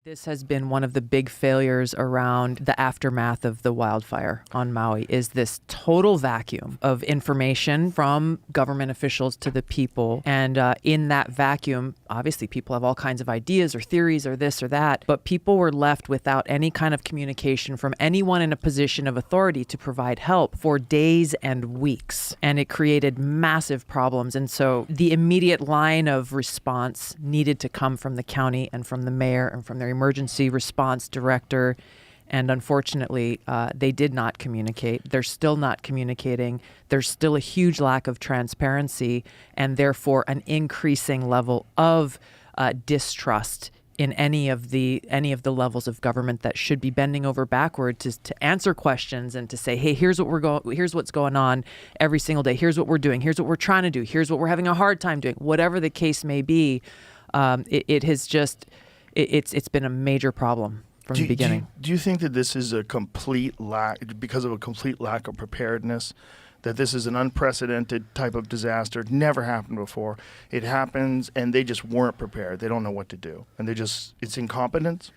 This has been one of the big failures around the aftermath of the wildfire on Maui, is this total vacuum of information from government officials to the people. And in that vacuum, obviously people have all kinds of ideas or theories or this or that, but people were left without any kind of communication from anyone in a position of authority to provide help for days and weeks. And it created massive problems. And so the immediate line of response needed to come from the county and from the mayor and from their emergency response director. And unfortunately, they did not communicate. They're still not communicating. There's still a huge lack of transparency and therefore an increasing level of distrust in any of the levels of government that should be bending over backward to answer questions and to say, hey, here's what's going on every single day. Here's what we're doing. Here's what we're trying to do. Here's what we're having a hard time doing. Whatever the case may be, it's been a major problem from the beginning. Do you think that this is because of a complete lack of preparedness, that this is an unprecedented type of disaster? Never happened before. It happens and they just weren't prepared. They don't know what to do. And it's incompetence?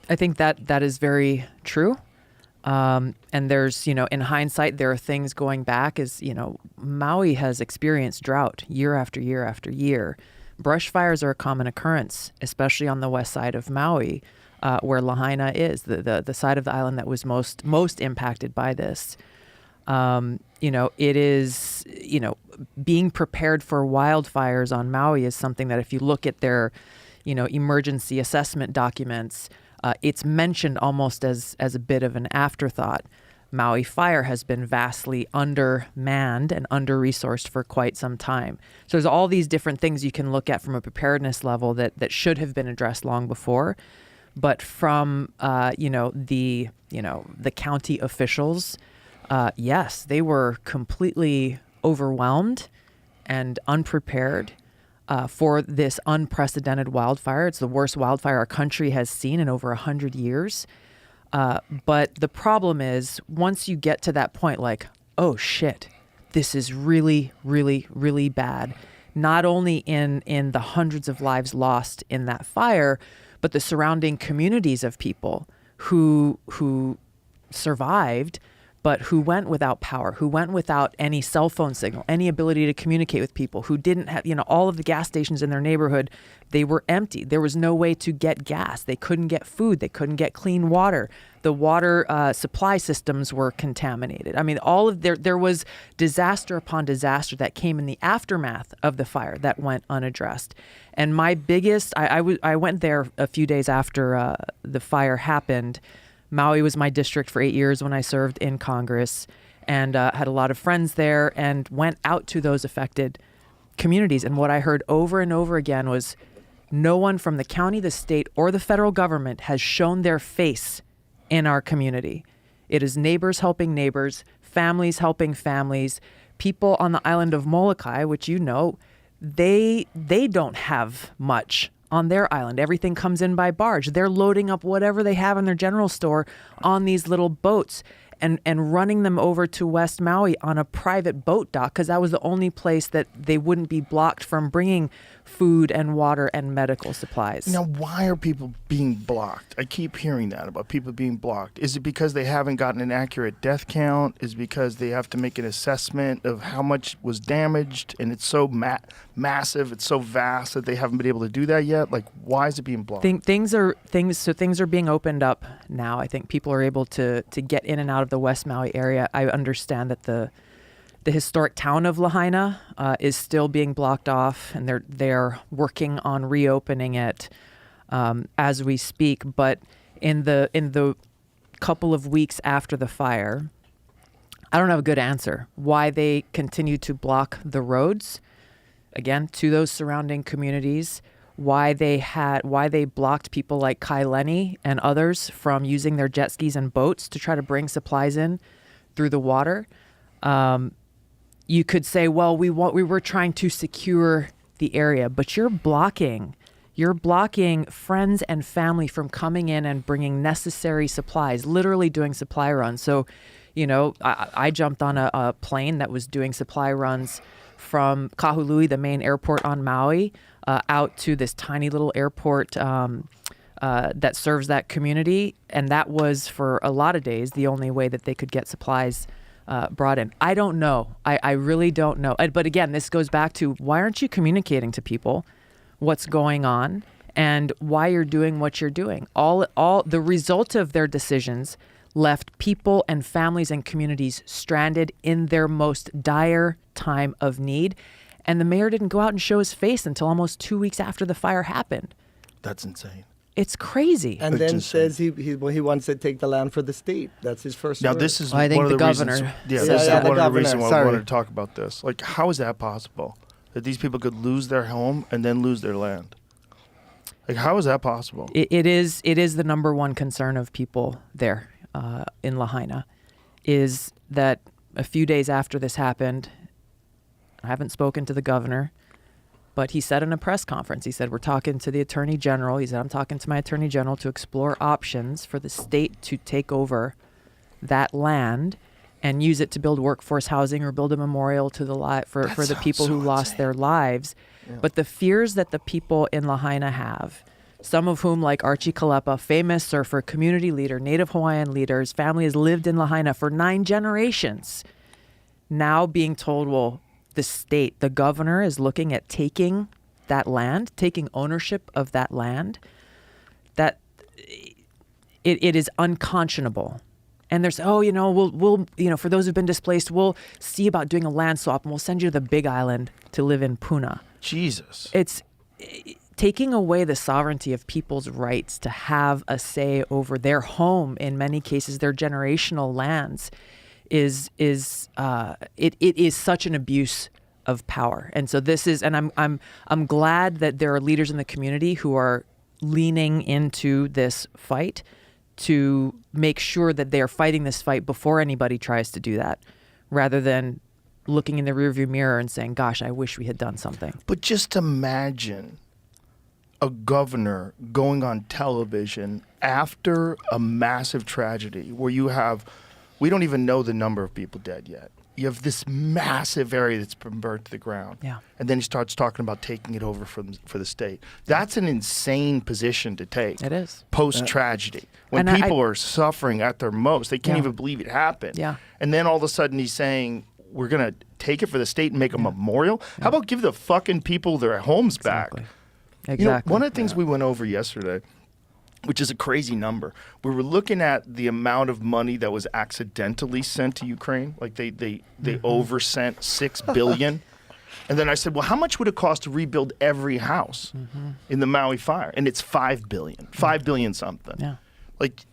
I think that is very true. And there's, in hindsight, there are things going back Maui has experienced drought year after year after year. Brush fires are a common occurrence, especially on the west side of Maui, where Lahaina is, the side of the island that was most impacted by this. It is, being prepared for wildfires on Maui is something that if you look at their, emergency assessment documents, it's mentioned almost as a bit of an afterthought. Maui Fire has been vastly undermanned and under-resourced for quite some time. So there's all these different things you can look at from a preparedness level that should have been addressed long before. But from, the county officials, yes, they were completely overwhelmed and unprepared for this unprecedented wildfire. It's the worst wildfire our country has seen in over 100 years. But the problem is, once you get to that point, like, oh shit, this is really, really, really bad. Not only in the hundreds of lives lost in that fire, but the surrounding communities of people who survived, but who went without power, who went without any cell phone signal, any ability to communicate with people, who didn't have, all of the gas stations in their neighborhood, they were empty. There was no way to get gas. They couldn't get food. They couldn't get clean water. The water supply systems were contaminated. I mean, there was disaster upon disaster that came in the aftermath of the fire that went unaddressed. And my biggest, I went there a few days after the fire happened. Maui was my district for 8 years when I served in Congress, and had a lot of friends there and went out to those affected communities. And what I heard over and over again was no one from the county, the state, or the federal government has shown their face in our community. It is neighbors helping neighbors, families helping families, people on the island of Molokai, which they don't have much on their island. Everything comes in by barge. They're loading up whatever they have in their general store on these little boats and running them over to West Maui on a private boat dock, because that was the only place that they wouldn't be blocked from bringing food and water and medical supplies. Now, why are people being blocked? I keep hearing that about people being blocked. Is it because they haven't gotten an accurate death count? Is it because they have to make an assessment of how much was damaged, and it's so massive, it's so vast that they haven't been able to do that yet? Like, why is it being blocked? Things are being opened up now. I think people are able to get in and out of the West Maui area. I understand that the historic town of Lahaina is still being blocked off, and they're working on reopening it as we speak. But in the couple of weeks after the fire, I don't have a good answer why they continue to block the roads again to those surrounding communities. Why they blocked people like Kai Lenny and others from using their jet skis and boats to try to bring supplies in through the water. You could say, well, we were trying to secure the area, but you're blocking friends and family from coming in and bringing necessary supplies, literally doing supply runs. So, I jumped on a plane that was doing supply runs from Kahului, the main airport on Maui, out to this tiny little airport that serves that community. And that was, for a lot of days, the only way that they could get supplies brought in. I don't know. I really don't know. But again, this goes back to, why aren't you communicating to people what's going on and why you're doing what you're doing? All the result of their decisions left people and families and communities stranded in their most dire time of need. And the mayor didn't go out and show his face until almost 2 weeks after the fire happened. That's insane. It's crazy. And then says he wants to take the land for the state. That's his first Now, word. this is I think one of the the governor. reasons. Yeah, This is the one of the governor. reasons why I Sorry. wanted to talk about this. Like, how is that possible? That these people could lose their home and then lose their land? Like, how is that possible? It is the number one concern of people there in Lahaina, is that a few days after this happened, I haven't spoken to the governor, but he said in a press conference, he said, we're talking to the attorney general. He said, I'm talking to my attorney general to explore options for the state to take over that land and use it to build workforce housing or build a memorial to the for the people who lost their lives. Yeah. But the fears that the people in Lahaina have, some of whom, like Archie Kalepa, famous surfer, community leader, Native Hawaiian leaders, family has lived in Lahaina for 9 generations, now being told, well, the state, the governor is looking at taking that land, taking ownership of that land, that it is unconscionable. And there's, we'll for those who've been displaced, we'll see about doing a land swap and we'll send you to the Big Island to live in Puna. Jesus. It's taking away the sovereignty of people's rights to have a say over their home, in many cases, their generational lands, it is such an abuse of power. And so this is, and I'm glad that there are leaders in the community who are leaning into this fight to make sure that they are fighting this fight before anybody tries to do that, rather than looking in the rearview mirror and saying, gosh, I wish we had done something. But just imagine a governor going on television after a massive tragedy where you have, we don't even know the number of people dead yet. You have this massive area that's been burnt to the ground. Yeah. And then he starts talking about taking it over for the state. That's an insane position to take. It is. Post-tragedy. When And people are suffering at their most, they can't Yeah. even believe it happened. Yeah. And then all of a sudden he's saying, we're going to take it for the state and make a memorial? How about give the fucking people their homes back? Exactly. You know, one of the things we went over yesterday, which is a crazy number, we were looking at the amount of money that was accidentally sent to Ukraine. Like they oversent $6 billion. And then I said, well, how much would it cost to rebuild every house in the Maui fire? And it's $5 billion, $5 billion something. Yeah. Like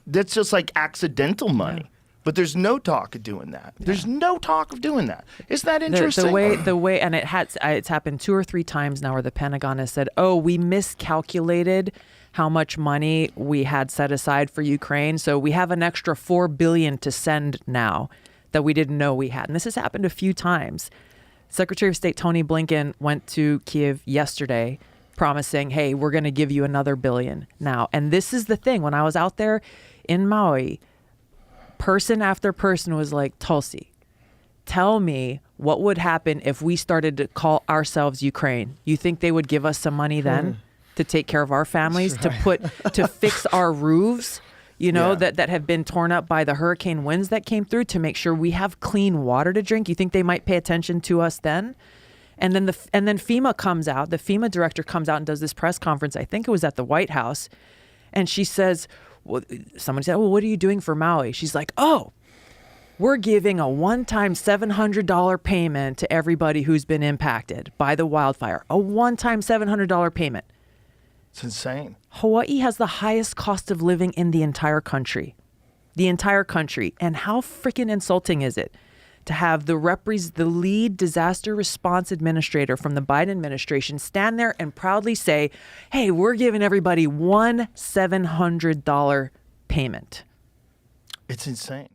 that's just like accidental money. But there's no talk of doing that. There's no talk of doing that. Isn't that interesting? The way, and it's happened 2 or 3 times now where the Pentagon has said, oh, we miscalculated how much money we had set aside for Ukraine. So we have an extra $4 billion to send now that we didn't know we had. And this has happened a few times. Secretary of State Tony Blinken went to Kiev yesterday promising, hey, we're going to give you another $1 billion now. And this is the thing. When I was out there in Maui, person after person was like, Tulsi, tell me what would happen if we started to call ourselves Ukraine. You think they would give us some money then to take care of our families, to fix our roofs, that have been torn up by the hurricane winds that came through, to make sure we have clean water to drink? You think they might pay attention to us then? And then FEMA comes out, the FEMA director comes out and does this press conference. I think it was at the White House. And she says, well, someone said, well, what are you doing for Maui? She's like, oh, we're giving a one-time $700 payment to everybody who's been impacted by the wildfire. A one-time $700 payment. It's insane. Hawaii has the highest cost of living in the entire country. The entire country. And how freaking insulting is it to have the lead disaster response administrator from the Biden administration stand there and proudly say, hey, we're giving everybody one $700 payment. It's insane.